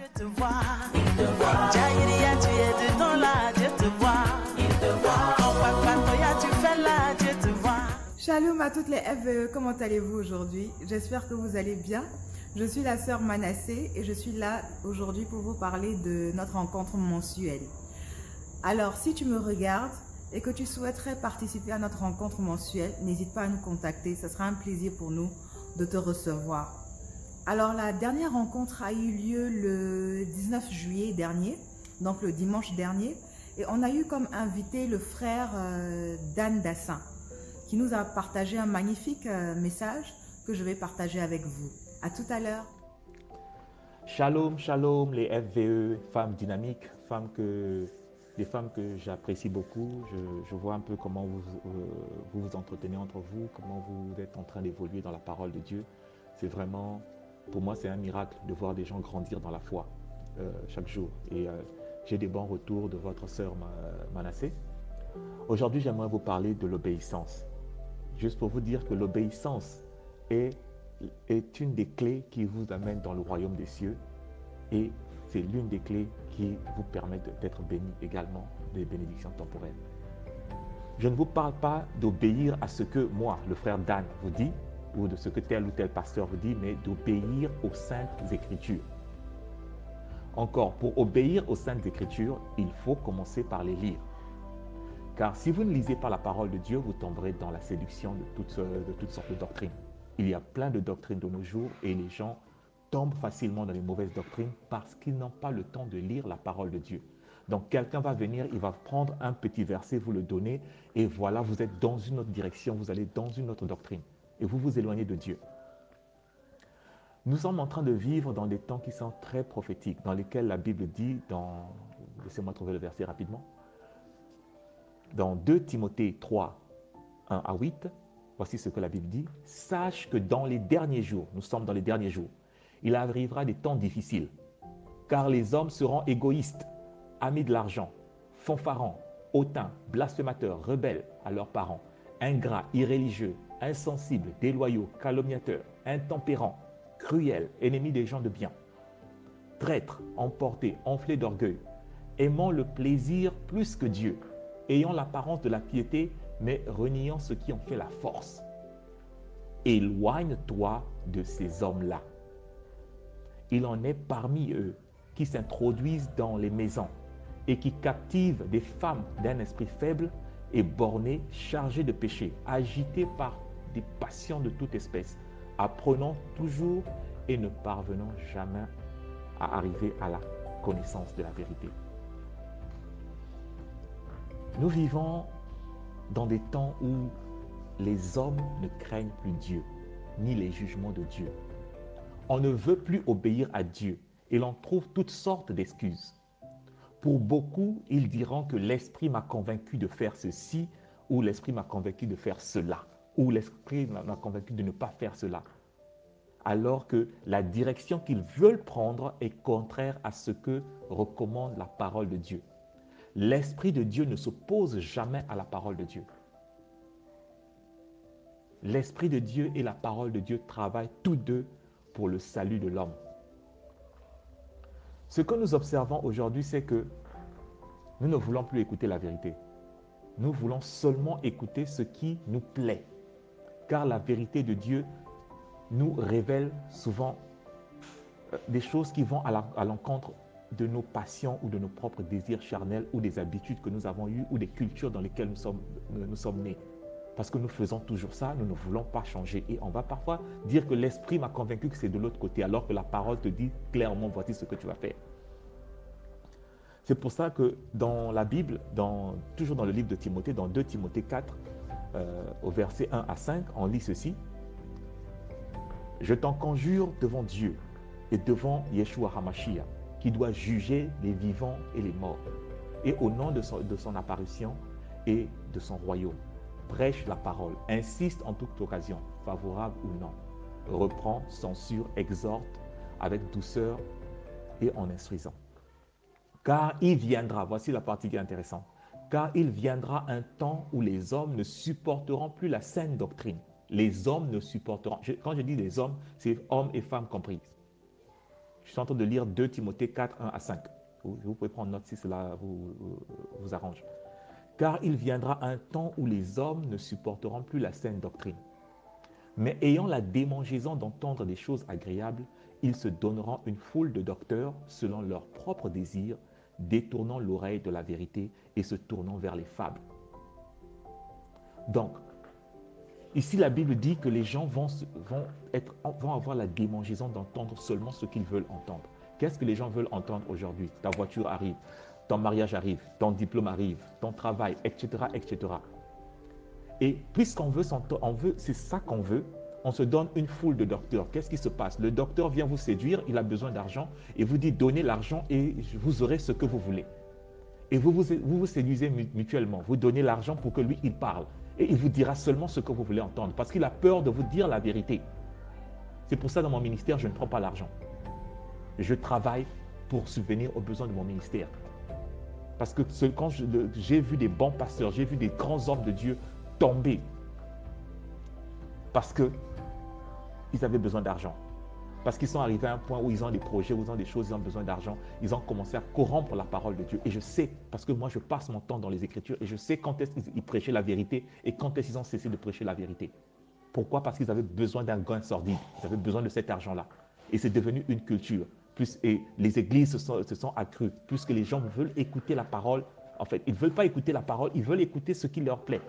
Dieu te voit, il te voit. Jaïria, tu es dedans là, Dieu te voit, il te voit. Quand papa Toya, tu fais là, Dieu te voit. Shalom à toutes les FVE, comment allez-vous aujourd'hui? J'espère que vous allez bien. Je suis la sœur Manassé et je suis là aujourd'hui pour vous parler de notre rencontre mensuelle. Alors, si tu me regardes et que tu souhaiterais participer à notre rencontre mensuelle, n'hésite pas à nous contacter, ce sera un plaisir pour nous de te recevoir. Alors, la dernière rencontre a eu lieu le 19 juillet dernier, donc le dimanche dernier, et on a eu comme invité le frère Dan Dassin, qui nous a partagé un magnifique message que je vais partager avec vous. À tout à l'heure. Shalom, shalom, les FVE, femmes dynamiques, des femmes que j'apprécie beaucoup. Je vois un peu comment vous entretenez entre vous, comment vous êtes en train d'évoluer dans la parole de Dieu. C'est vraiment, pour moi, c'est un miracle de voir des gens grandir dans la foi chaque jour. Et j'ai des bons retours de votre sœur Manassé. Aujourd'hui, j'aimerais vous parler de l'obéissance. Juste pour vous dire que l'obéissance est une des clés qui vous amène dans le royaume des cieux et c'est l'une des clés qui vous permet d'être béni également des bénédictions temporelles. Je ne vous parle pas d'obéir à ce que moi, le frère Dan, vous dit ou de ce que tel ou tel pasteur vous dit, mais d'obéir aux saintes écritures. Encore, pour obéir aux saintes écritures, il faut commencer par les lire. Car si vous ne lisez pas la parole de Dieu, vous tomberez dans la séduction de toutes sortes de doctrines. Il y a plein de doctrines de nos jours et les gens tombent facilement dans les mauvaises doctrines parce qu'ils n'ont pas le temps de lire la parole de Dieu. Donc quelqu'un va venir, il va prendre un petit verset, vous le donner et voilà, vous êtes dans une autre direction, vous allez dans une autre doctrine et vous vous éloignez de Dieu. Nous sommes en train de vivre dans des temps qui sont très prophétiques, dans lesquels la Bible dit, laissez-moi trouver le verset rapidement, dans 2 Timothée 3, 1 à 8, voici ce que la Bible dit. « Sache que dans les derniers jours, nous sommes dans les derniers jours, il arrivera des temps difficiles, car les hommes seront égoïstes, amis de l'argent, fanfarons, hautains, blasphémateurs, rebelles à leurs parents, ingrats, irréligieux, insensibles, déloyaux, calomniateurs, intempérants, cruels, ennemis des gens de bien, traîtres, emportés, enflés d'orgueil, aimant le plaisir plus que Dieu, ayant l'apparence de la piété, mais reniant ceux qui ont fait la force. Éloigne-toi de ces hommes-là. Il en est parmi eux qui s'introduisent dans les maisons et qui captivent des femmes d'un esprit faible et borné, chargées de péché, agitées par des passions de toute espèce, apprenant toujours et ne parvenant jamais à arriver à la connaissance de la vérité. Nous vivons dans des temps où les hommes ne craignent plus Dieu, ni les jugements de Dieu. On ne veut plus obéir à Dieu et l'on trouve toutes sortes d'excuses. Pour beaucoup, ils diront que l'esprit m'a convaincu de faire ceci, ou l'esprit m'a convaincu de faire cela, ou l'esprit m'a convaincu de ne pas faire cela. Alors que la direction qu'ils veulent prendre est contraire à ce que recommande la parole de Dieu. L'Esprit de Dieu ne s'oppose jamais à la parole de Dieu. L'Esprit de Dieu et la parole de Dieu travaillent tous deux pour le salut de l'homme. Ce que nous observons aujourd'hui, c'est que nous ne voulons plus écouter la vérité. Nous voulons seulement écouter ce qui nous plaît. Car la vérité de Dieu nous révèle souvent des choses qui vont à l'encontre de nos passions ou de nos propres désirs charnels ou des habitudes que nous avons eues ou des cultures dans lesquelles nous sommes nés. Parce que nous faisons toujours ça, nous ne voulons pas changer. Et on va parfois dire que l'esprit m'a convaincu que c'est de l'autre côté, alors que la parole te dit clairement, voici ce que tu vas faire. C'est pour ça que dans la Bible, toujours dans le livre de Timothée, dans 2 Timothée 4, au verset 1 à 5, on lit ceci. « Je t'en conjure devant Dieu et devant Yeshua HaMashiach, qui doit juger les vivants et les morts, et au nom de son apparition et de son royaume. Prêche la parole, insiste en toute occasion, favorable ou non, reprend, censure, exhorte avec douceur et en instruisant. Car il viendra, voici la partie qui est intéressante, car il viendra un temps où les hommes ne supporteront plus la saine doctrine. Les hommes ne supporteront, quand je dis les hommes, c'est hommes et femmes comprises. Je suis en train de lire 2 Timothée 4, 1 à 5. Vous pouvez prendre note si cela vous arrange. Car il viendra un temps où les hommes ne supporteront plus la saine doctrine. Mais ayant la démangeaison d'entendre des choses agréables, ils se donneront une foule de docteurs selon leurs propres désirs, détournant l'oreille de la vérité et se tournant vers les fables. Donc, ici la Bible dit que les gens vont avoir la démangeaison d'entendre seulement ce qu'ils veulent entendre. Qu'est-ce que les gens veulent entendre aujourd'hui? Ta voiture arrive, ton mariage arrive, ton diplôme arrive, ton travail, etc., etc. Et puisqu'on veut, c'est ça qu'on veut, on se donne une foule de docteurs. Qu'est-ce qui se passe? Le docteur vient vous séduire, il a besoin d'argent et vous dit donnez l'argent et vous aurez ce que vous voulez. Et vous séduisez mutuellement. Vous donnez l'argent pour que lui, il parle. Et il vous dira seulement ce que vous voulez entendre parce qu'il a peur de vous dire la vérité. C'est pour ça dans mon ministère, je ne prends pas l'argent. Je travaille pour subvenir aux besoins de mon ministère. Parce que quand j'ai vu des bons pasteurs, j'ai vu des grands hommes de Dieu tomber parce qu'ils avaient besoin d'argent. Parce qu'ils sont arrivés à un point où ils ont des projets, où ils ont des choses, ils ont besoin d'argent. Ils ont commencé à corrompre la parole de Dieu. Et je sais, parce que moi je passe mon temps dans les Écritures et je sais quand est-ce qu'ils prêchaient la vérité et quand est-ce qu'ils ont cessé de prêcher la vérité. Pourquoi? Parce qu'ils avaient besoin d'un gain sordide. Ils avaient besoin de cet argent-là. Et c'est devenu une culture. Et les églises se sont accrues. Puisque les gens veulent écouter la parole. En fait, ils ne veulent pas écouter la parole, ils veulent écouter ce qui leur plaît.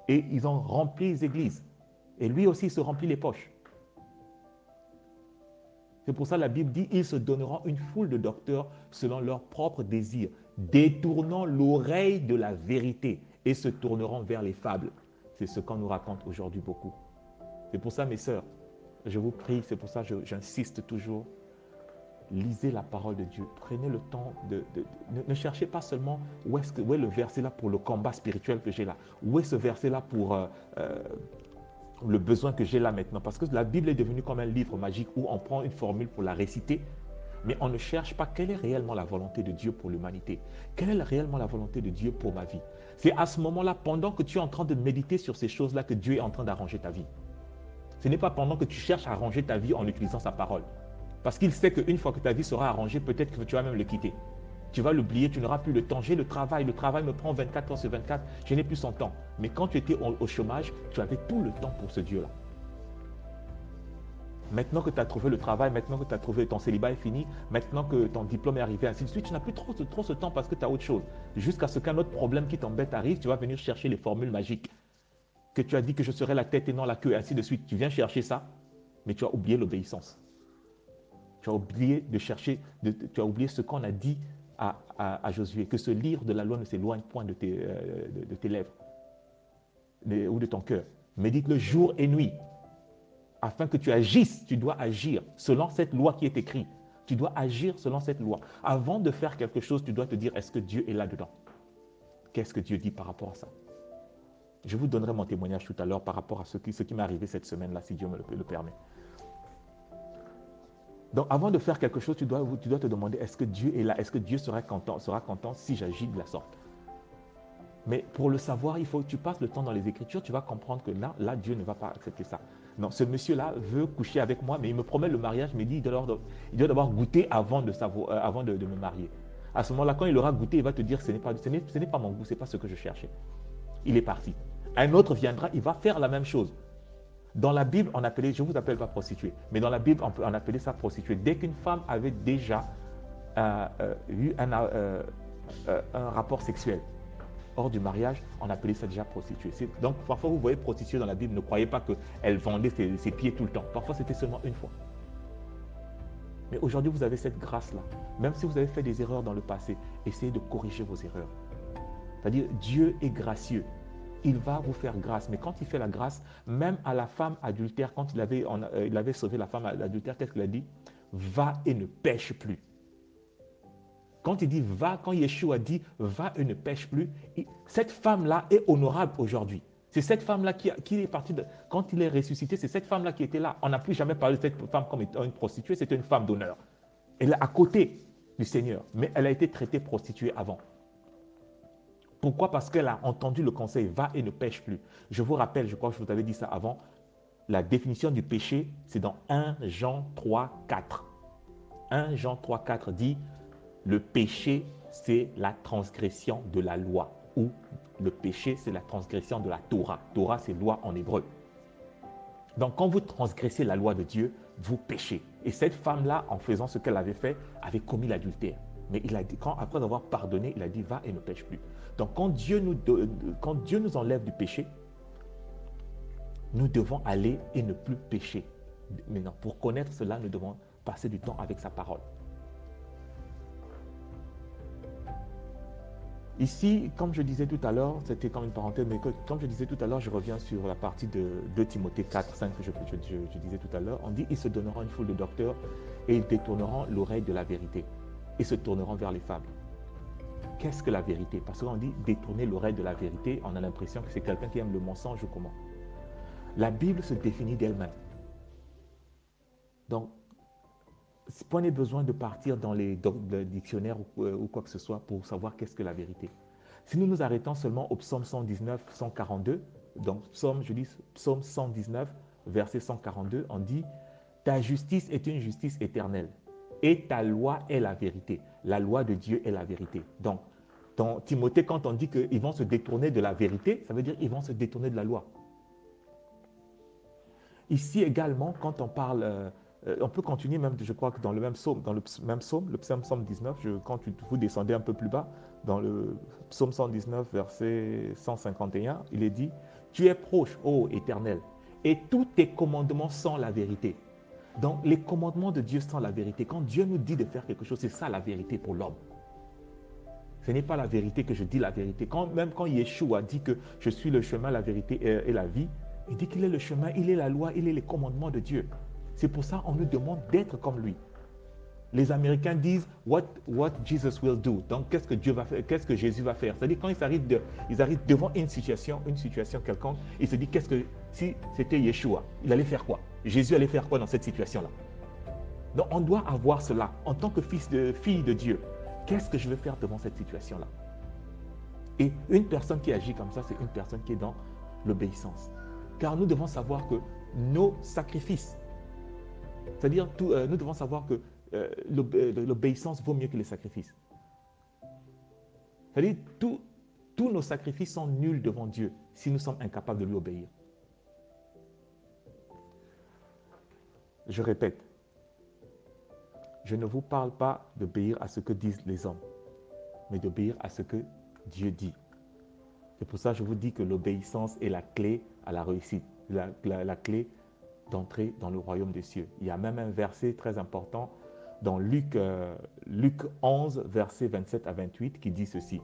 Et ils ont rempli les églises. Et lui aussi, il se remplit les poches. C'est pour ça que la Bible dit, ils se donneront une foule de docteurs selon leurs propres désirs, détournant l'oreille de la vérité et se tourneront vers les fables. C'est ce qu'on nous raconte aujourd'hui beaucoup. C'est pour ça, mes sœurs, je vous prie, c'est pour ça que j'insiste toujours, lisez la parole de Dieu. Prenez le temps ne cherchez pas seulement où est le verset là pour le combat spirituel que j'ai là. Où est ce verset là pour le besoin que j'ai là maintenant. Parce que la Bible est devenue comme un livre magique où on prend une formule pour la réciter, mais on ne cherche pas quelle est réellement la volonté de Dieu pour l'humanité. Quelle est réellement la volonté de Dieu pour ma vie? C'est à ce moment-là, pendant que tu es en train de méditer sur ces choses-là, que Dieu est en train d'arranger ta vie. Ce n'est pas pendant que tu cherches à arranger ta vie en utilisant sa parole. Parce qu'il sait qu'une fois que ta vie sera arrangée, peut-être que tu vas même le quitter. Tu vas l'oublier, tu n'auras plus le temps. J'ai le travail me prend 24 heures sur 24, je n'ai plus son temps. Mais quand tu étais au chômage, tu avais tout le temps pour ce Dieu-là. Maintenant que tu as trouvé le travail, maintenant que tu as trouvé ton célibat est fini, maintenant que ton diplôme est arrivé, ainsi de suite, tu n'as plus trop ce temps parce que tu as autre chose. Jusqu'à ce qu'un autre problème qui t'embête arrive, tu vas venir chercher les formules magiques. Que tu as dit que je serais la tête et non la queue, et ainsi de suite. Tu viens chercher ça, mais tu as oublié l'obéissance. Tu as oublié tu as oublié ce qu'on a dit à Josué, que ce livre de la loi ne s'éloigne point de tes lèvres ou de ton cœur. Médite-le jour et nuit. Afin que tu agisses, tu dois agir selon cette loi qui est écrite. Tu dois agir selon cette loi. Avant de faire quelque chose, tu dois te dire, est-ce que Dieu est là-dedans? Qu'est-ce que Dieu dit par rapport à ça? Je vous donnerai mon témoignage tout à l'heure par rapport à ce qui m'est arrivé cette semaine-là, si Dieu me le permet. Donc, avant de faire quelque chose, tu dois te demander, est-ce que Dieu est là? Est-ce que Dieu sera content si j'agis de la sorte? Mais pour le savoir, il faut que tu passes le temps dans les Écritures, tu vas comprendre que là, Dieu ne va pas accepter ça. Non, ce monsieur-là veut coucher avec moi, mais il me promet le mariage, mais il dit il doit d'abord goûter avant de me marier. À ce moment-là, quand il aura goûté, il va te dire, ce n'est pas mon goût, ce n'est pas ce que je cherchais. Il est parti. Un autre viendra, il va faire la même chose. Dans la Bible, on appelait, je ne vous appelle pas prostituée, mais dans la Bible, on appelait ça prostituée. Dès qu'une femme avait déjà eu un rapport sexuel hors du mariage, on appelait ça déjà prostituée. Donc, parfois, vous voyez prostituée dans la Bible, ne croyez pas qu'elle vendait ses pieds tout le temps. Parfois, c'était seulement une fois. Mais aujourd'hui, vous avez cette grâce-là. Même si vous avez fait des erreurs dans le passé, essayez de corriger vos erreurs. C'est-à-dire, Dieu est gracieux. Il va vous faire grâce. Mais quand il fait la grâce, même à la femme adultère, quand il avait sauvé la femme adultère, qu'est-ce qu'il a dit? Va et ne pêche plus. Quand il dit va, quand Yeshua dit va et ne pêche plus, cette femme-là est honorable aujourd'hui. C'est cette femme-là qui est partie, quand il est ressuscité, c'est cette femme-là qui était là. On n'a plus jamais parlé de cette femme comme étant une prostituée, c'était une femme d'honneur. Elle est à côté du Seigneur, mais elle a été traitée prostituée avant. Pourquoi? Parce qu'elle a entendu le conseil, va et ne pêche plus. Je vous rappelle, je crois que je vous avais dit ça avant, la définition du péché, c'est dans 1 Jean 3, 4. 1 Jean 3, 4 dit, le péché, c'est la transgression de la loi, ou le péché, c'est la transgression de la Torah. Torah, c'est loi en hébreu. Donc, quand vous transgressez la loi de Dieu, vous péchez. Et cette femme-là, en faisant ce qu'elle avait fait, avait commis l'adultère. Mais il a dit, après avoir pardonné, il a dit, va et ne pêche plus. Donc, quand Dieu nous enlève du péché, nous devons aller et ne plus pécher. Maintenant, pour connaître cela, nous devons passer du temps avec sa parole. Ici, comme je disais tout à l'heure, c'était comme une parenthèse, mais comme je disais tout à l'heure, je reviens sur la partie de 2 Timothée 4, 5 que je disais tout à l'heure. On dit, ils se donneront une foule de docteurs et ils détourneront l'oreille de la vérité et se tourneront vers les fables. Qu'est-ce que la vérité? Parce qu'on dit détourner l'oreille de la vérité, on a l'impression que c'est quelqu'un qui aime le mensonge ou comment. La Bible se définit d'elle-même. Donc, point n'est besoin de partir dans les dictionnaires ou quoi que ce soit pour savoir qu'est-ce que la vérité. Si nous nous arrêtons seulement au psaume 119, 142, donc psaume 119, verset 142, on dit « Ta justice est une justice éternelle et ta loi est la vérité. » La loi de Dieu est la vérité. Donc, dans Timothée, quand on dit qu'ils vont se détourner de la vérité, ça veut dire qu'ils vont se détourner de la loi. Ici également, quand on parle... on peut continuer même, je crois que dans le même psaume, le psaume 19, quand vous descendez un peu plus bas, dans le psaume 119, verset 151, il est dit « Tu es proche, ô Éternel, et tous tes commandements sont la vérité. » Donc, les commandements de Dieu sont la vérité. Quand Dieu nous dit de faire quelque chose, c'est ça la vérité pour l'homme. Ce n'est pas la vérité que je dis la vérité. Même quand Yeshua dit que je suis le chemin, la vérité et la vie, il dit qu'il est le chemin, il est la loi, il est les commandements de Dieu. C'est pour ça qu'on nous demande d'être comme lui. Les Américains disent what Jesus will do. Donc, qu'est-ce que Dieu va faire, qu'est-ce que Jésus va faire? C'est-à-dire quand ils arrivent devant une situation quelconque, ils se disent qu'est-ce que si c'était Yeshua, il allait faire quoi? Jésus allait faire quoi dans cette situation-là? Donc, on doit avoir cela en tant que fille de Dieu. Qu'est-ce que je vais faire devant cette situation-là? Et une personne qui agit comme ça, c'est une personne qui est dans l'obéissance. Car nous devons savoir que nos sacrifices, c'est-à-dire nous devons savoir que l'obéissance vaut mieux que les sacrifices. C'est-à-dire tous nos sacrifices sont nuls devant Dieu si nous sommes incapables de lui obéir. Je répète, je ne vous parle pas d'obéir à ce que disent les hommes, mais d'obéir à ce que Dieu dit. C'est pour ça que je vous dis que l'obéissance est la clé à la réussite, la clé d'entrer dans le royaume des cieux. Il y a même un verset très important dans Luc 11, versets 27 à 28, qui dit ceci.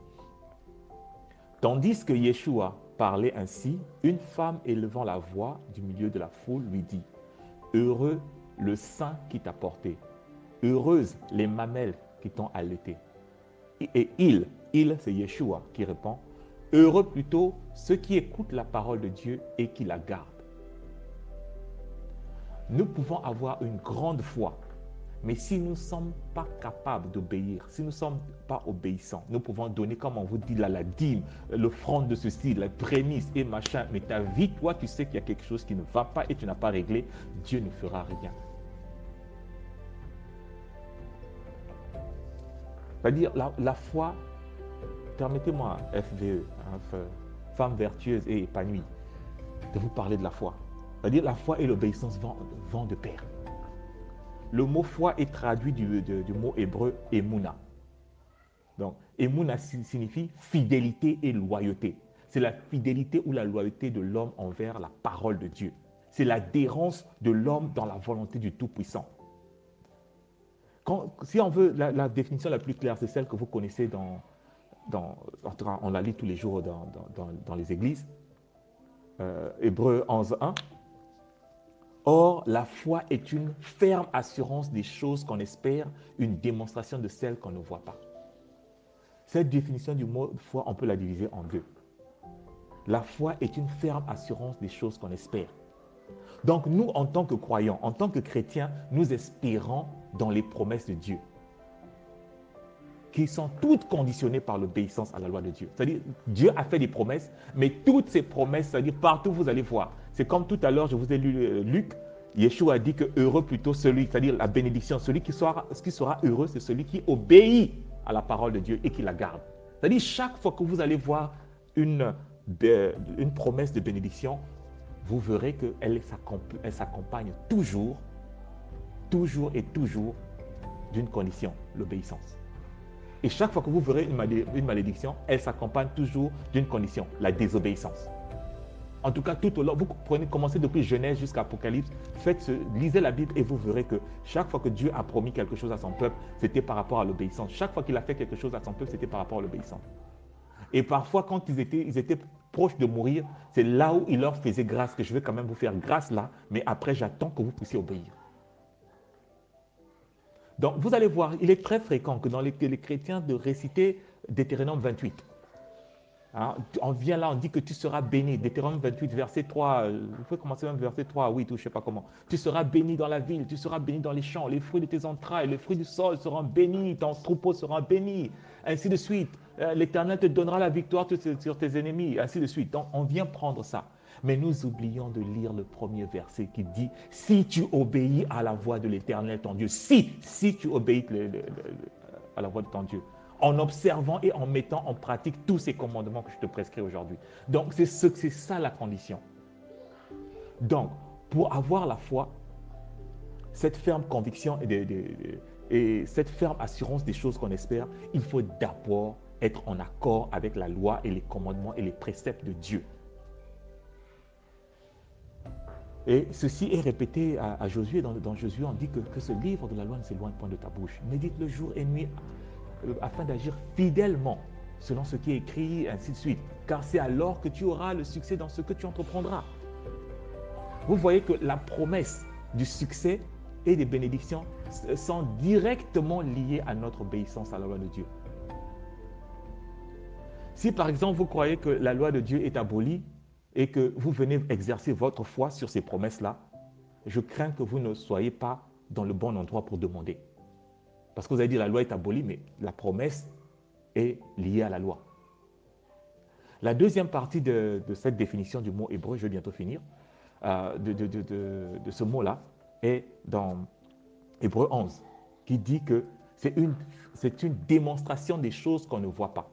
Tandis que Yeshua parlait ainsi, une femme élevant la voix du milieu de la foule lui dit, « Heureux le sein qui t'a porté, heureuses les mamelles qui t'ont allaité. » Et il c'est Yeshua qui répond, « Heureux plutôt ceux qui écoutent la parole de Dieu et qui la gardent. » Nous pouvons avoir une grande foi, mais si nous ne sommes pas capables d'obéir, si nous ne sommes pas obéissants, nous pouvons donner, comme on vous dit là, la dîme, l'offrande de ceci, la prémisse et machin, mais ta vie, toi, tu sais qu'il y a quelque chose qui ne va pas et tu n'as pas réglé, Dieu ne fera rien. C'est-à-dire, la foi, permettez-moi, FVE, femme vertueuse et épanouie, de vous parler de la foi. C'est-à-dire, la foi et l'obéissance vont de pair. Le mot foi est traduit du mot hébreu Emouna. Donc, Emouna signifie fidélité et loyauté. C'est la fidélité ou la loyauté de l'homme envers la parole de Dieu. C'est l'adhérence de l'homme dans la volonté du Tout-Puissant. Si on veut, la définition la plus claire, c'est celle que vous connaissez en tout cas, on la lit tous les jours dans les églises. Hébreux 11.1. Or, la foi est une ferme assurance des choses qu'on espère, une démonstration de celles qu'on ne voit pas. Cette définition du mot foi, on peut la diviser en deux. La foi est une ferme assurance des choses qu'on espère. Donc, nous, en tant que croyants, en tant que chrétiens, nous espérons dans les promesses de Dieu, qui sont toutes conditionnées par l'obéissance à la loi de Dieu. C'est-à-dire, Dieu a fait des promesses, mais toutes ces promesses, c'est-à-dire partout vous allez voir. C'est comme tout à l'heure, je vous ai lu Luc, Yeshua a dit que heureux plutôt celui, c'est-à-dire la bénédiction, celui qui sera heureux, c'est celui qui obéit à la parole de Dieu et qui la garde. C'est-à-dire chaque fois que vous allez voir une promesse de bénédiction, vous verrez qu'elle s'accompagne toujours et toujours d'une condition, l'obéissance. Et chaque fois que vous verrez une malédiction, elle s'accompagne toujours d'une condition, la désobéissance. En tout cas, tout au long, vous commencez depuis Genèse jusqu'à Apocalypse, lisez la Bible et vous verrez que chaque fois que Dieu a promis quelque chose à son peuple, c'était par rapport à l'obéissance. Chaque fois qu'il a fait quelque chose à son peuple, c'était par rapport à l'obéissance. Et parfois, quand ils étaient proches de mourir, c'est là où il leur faisait grâce, que je vais quand même vous faire grâce là, mais après, j'attends que vous puissiez obéir. Donc, vous allez voir, il est très fréquent que dans les chrétiens de réciter Deutéronome 28. Hein, on vient là, on dit que tu seras béni. Deutéronome 28, verset 3, vous pouvez commencer même verset 3 à 8 ou je ne sais pas comment. Tu seras béni dans la ville, tu seras béni dans les champs, les fruits de tes entrailles, les fruits du sol seront bénis, ton troupeau sera béni, ainsi de suite. L'Éternel te donnera la victoire sur tes ennemis, ainsi de suite. Donc, on vient prendre ça. Mais nous oublions de lire le premier verset qui dit « Si tu obéis à la voix de l'Éternel, ton Dieu, si tu obéis à la voix de ton Dieu, en observant et en mettant en pratique tous ces commandements que je te prescris aujourd'hui. » Donc, c'est ça la condition. Donc, pour avoir la foi, cette ferme conviction et cette ferme assurance des choses qu'on espère, il faut d'abord être en accord avec la loi et les commandements et les préceptes de Dieu. Et ceci est répété à Josué. Dans Josué, on dit que ce livre de la loi ne s'éloigne point de ta bouche. Médite-le jour et nuit afin d'agir fidèlement selon ce qui est écrit, ainsi de suite. Car c'est alors que tu auras le succès dans ce que tu entreprendras. Vous voyez que la promesse du succès et des bénédictions sont directement liées à notre obéissance à la loi de Dieu. Si par exemple vous croyez que la loi de Dieu est abolie et que vous venez exercer votre foi sur ces promesses-là, je crains que vous ne soyez pas dans le bon endroit pour demander. Parce que vous avez dit la loi est abolie, mais la promesse est liée à la loi. La deuxième partie de cette définition du mot hébreu, je vais bientôt finir, de ce mot-là, est dans Hébreu 11, qui dit que c'est une démonstration des choses qu'on ne voit pas.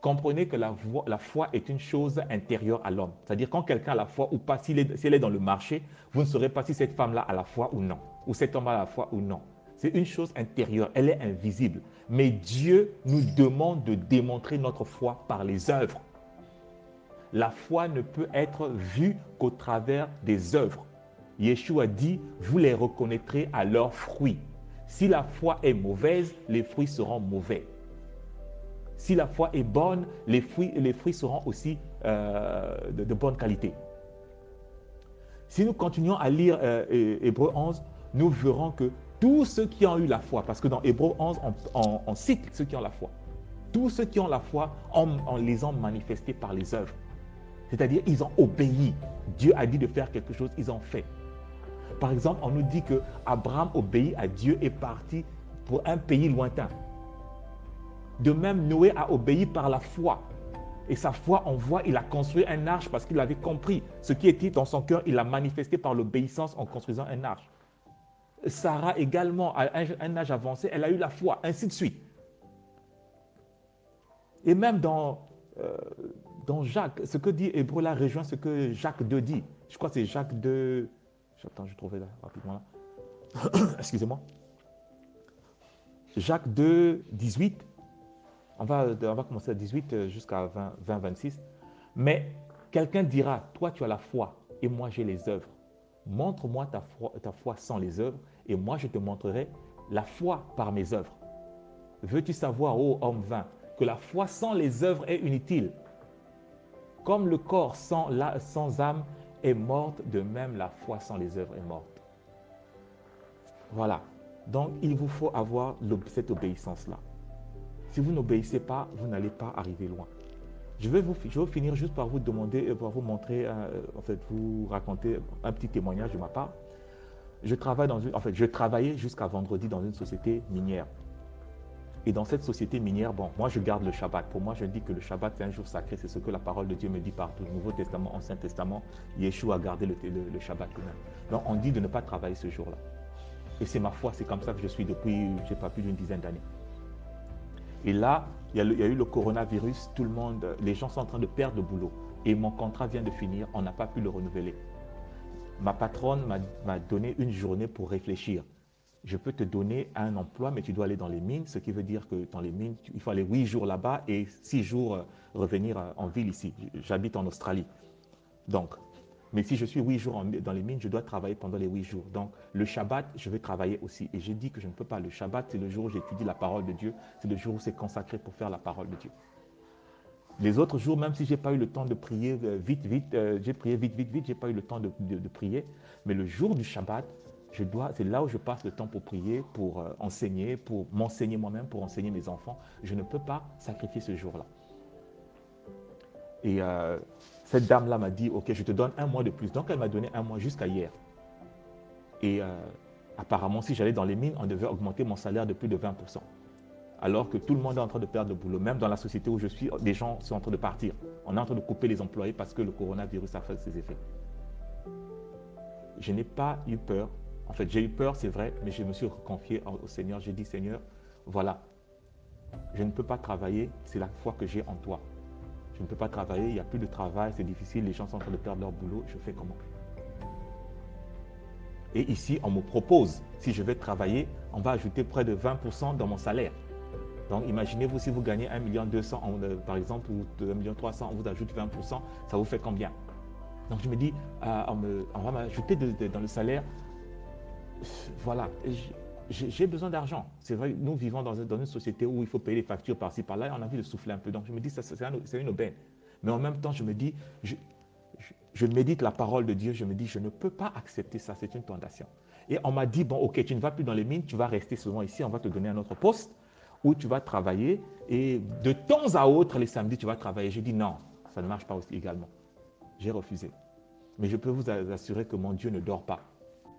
Comprenez que la foi est une chose intérieure à l'homme. C'est-à-dire quand quelqu'un a la foi ou pas, s'il est dans le marché, vous ne saurez pas si cette femme-là a la foi ou non, ou cet homme a la foi ou non. C'est une chose intérieure, elle est invisible. Mais Dieu nous demande de démontrer notre foi par les œuvres. La foi ne peut être vue qu'au travers des œuvres. Yeshua dit, vous les reconnaîtrez à leurs fruits. Si la foi est mauvaise, les fruits seront mauvais. Si la foi est bonne, les fruits seront aussi de bonne qualité. Si nous continuons à lire Hébreu 11, nous verrons que tous ceux qui ont eu la foi, parce que dans Hébreu 11, on cite ceux qui ont la foi. Tous ceux qui ont la foi, on les a manifestés par les œuvres. C'est-à-dire, ils ont obéi. Dieu a dit de faire quelque chose, ils ont fait. Par exemple, on nous dit que Abraham obéit à Dieu et est parti pour un pays lointain. De même, Noé a obéi par la foi. Et sa foi, on voit, il a construit un arche parce qu'il avait compris ce qui était dans son cœur. Il l'a manifesté par l'obéissance en construisant un arche. Sarah également, à un âge avancé, elle a eu la foi, ainsi de suite. Et même dans Jacques, ce que dit Hébreu là rejoint ce que Jacques 2 dit. Je crois que c'est Jacques 2. Attends, je trouvais là rapidement là. Excusez-moi. Jacques 2, 18. On va commencer à 18 jusqu'à 20, 26. Mais quelqu'un dira, toi tu as la foi et moi j'ai les œuvres. Montre-moi ta foi sans les œuvres et moi je te montrerai la foi par mes œuvres. Veux-tu savoir, ô homme vain, que la foi sans les œuvres est inutile? Comme le corps sans âme est morte, de même la foi sans les œuvres est morte. Voilà. Donc il vous faut avoir cette obéissance-là. Si vous n'obéissez pas, vous n'allez pas arriver loin. Je vais finir juste par vous demander, par vous montrer, en fait, vous raconter un petit témoignage de ma part. Je travaillais jusqu'à vendredi dans une société minière. Et dans cette société minière, bon, moi je garde le Shabbat. Pour moi, je dis que le Shabbat c'est un jour sacré, c'est ce que la parole de Dieu me dit partout. Nouveau Testament, Ancien Testament, Yeshua a gardé le Shabbat quand même. Donc on dit de ne pas travailler ce jour-là. Et c'est ma foi, c'est comme ça que je suis depuis, je sais pas, plus d'une dizaine d'années. Et là, il y a eu le coronavirus, tout le monde, les gens sont en train de perdre le boulot. Et mon contrat vient de finir, on n'a pas pu le renouveler. Ma patronne m'a donné une journée pour réfléchir. Je peux te donner un emploi, mais tu dois aller dans les mines, ce qui veut dire que dans les mines, il faut aller 8 jours là-bas et 6 jours revenir en ville ici. J'habite en Australie. Donc, mais si je suis 8 jours dans les mines, je dois travailler pendant les 8 jours. Donc, le Shabbat, je vais travailler aussi. Et j'ai dit que je ne peux pas. Le Shabbat, c'est le jour où j'étudie la parole de Dieu. C'est le jour où c'est consacré pour faire la parole de Dieu. Les autres jours, même si je n'ai pas eu le temps de prier vite, j'ai prié vite, je n'ai pas eu le temps de prier. Mais le jour du Shabbat, c'est là où je passe le temps pour prier, pour enseigner, pour m'enseigner moi-même, pour enseigner mes enfants. Je ne peux pas sacrifier ce jour-là. Et cette dame-là m'a dit, ok, je te donne 1 mois de plus. Donc, elle m'a donné 1 mois jusqu'à hier. Et apparemment, si j'allais dans les mines, on devait augmenter mon salaire de plus de 20%. Alors que tout le monde est en train de perdre le boulot. Même dans la société où je suis, des gens sont en train de partir. On est en train de couper les employés parce que le coronavirus a fait ses effets. Je n'ai pas eu peur. En fait, j'ai eu peur, c'est vrai, mais je me suis confié au Seigneur. J'ai dit, Seigneur, voilà, je ne peux pas travailler, c'est la foi que j'ai en toi. Je ne peux pas travailler, il n'y a plus de travail, c'est difficile, les gens sont en train de perdre leur boulot, je fais comment? Et ici, on me propose, si je vais travailler, on va ajouter près de 20% dans mon salaire. Donc, imaginez-vous, si vous gagnez 1,2 million, par exemple, ou 1,3 million, on vous ajoute 20%, ça vous fait combien? Donc, je me dis, on va m'ajouter dans le salaire. Voilà, j'ai besoin d'argent. C'est vrai, nous vivons dans une société où il faut payer les factures par-ci, par-là, et on a envie de souffler un peu. Donc, je me dis, c'est une aubaine. Mais en même temps, je me dis, je médite la parole de Dieu, je me dis, je ne peux pas accepter ça, c'est une tentation. Et on m'a dit, bon, ok, tu ne vas plus dans les mines, tu vas rester souvent ici, on va te donner un autre poste où tu vas travailler et de temps à autre, les samedis, tu vas travailler. J'ai dit, non, ça ne marche pas aussi également. J'ai refusé. Mais je peux vous assurer que mon Dieu ne dort pas.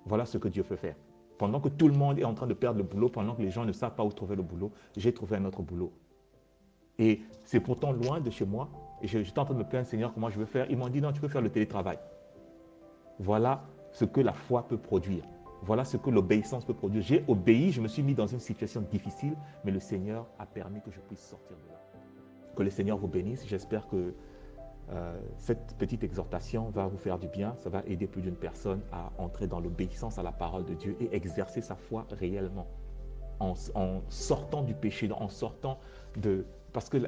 Voilà ce que Dieu peut faire. Pendant que tout le monde est en train de perdre le boulot, pendant que les gens ne savent pas où trouver le boulot, j'ai trouvé un autre boulot. Et c'est pourtant loin de chez moi. Et j'étais en train de me plaindre, Seigneur, comment je vais faire? Ils m'ont dit, non, tu peux faire le télétravail. Voilà ce que la foi peut produire. Voilà ce que l'obéissance peut produire. J'ai obéi, je me suis mis dans une situation difficile, mais le Seigneur a permis que je puisse sortir de là. Que le Seigneur vous bénisse. J'espère que cette petite exhortation va vous faire du bien. Ça va aider plus d'une personne à entrer dans l'obéissance à la parole de Dieu et exercer sa foi réellement. En sortant du péché, en sortant de... Parce que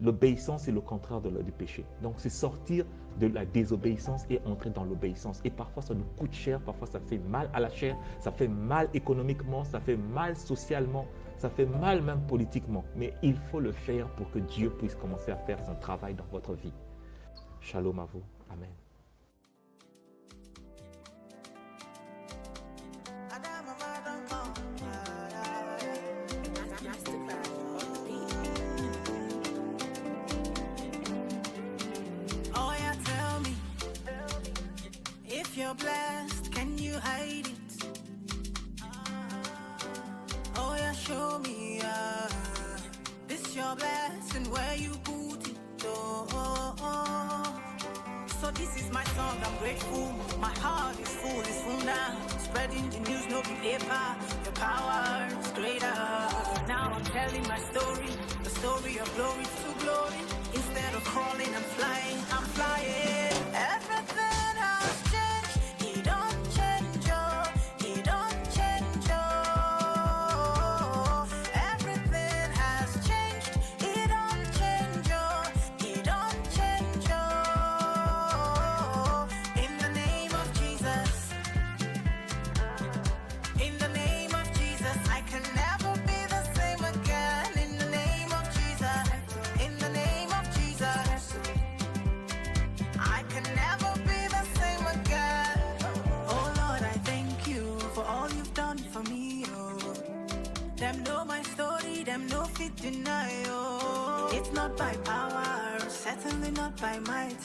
l'obéissance est le contraire du péché. Donc, c'est sortir de la désobéissance et entrer dans l'obéissance. Et parfois, ça nous coûte cher, parfois, ça fait mal à la chair, ça fait mal économiquement, ça fait mal socialement, ça fait mal même politiquement. Mais il faut le faire pour que Dieu puisse commencer à faire son travail dans votre vie. Shalom à vous. Amen. If you're blessed, can you hide it? Oh yeah, show me this your blessing, where you put it. Oh. So this is my song, I'm grateful. My heart is full now. Spreading the news, no be paper. Your power is greater. Now I'm telling my story, the story of glory to glory. Instead of crawling, I'm flying, I'm flying. Everything. Them know my story, them no fit deny, oh. It's not by power, certainly not by might,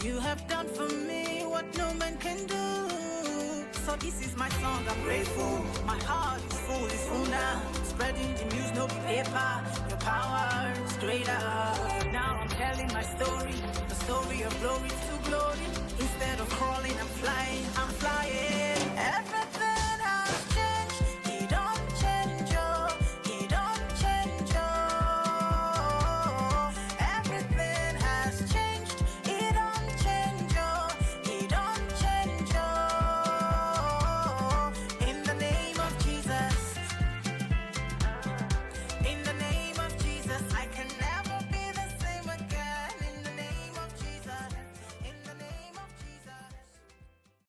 you have done for me what no man can do. So this is my song, I'm grateful. My heart is full now. Spreading the news, no paper. Your power is greater. Now I'm telling my story, the story of glory to glory.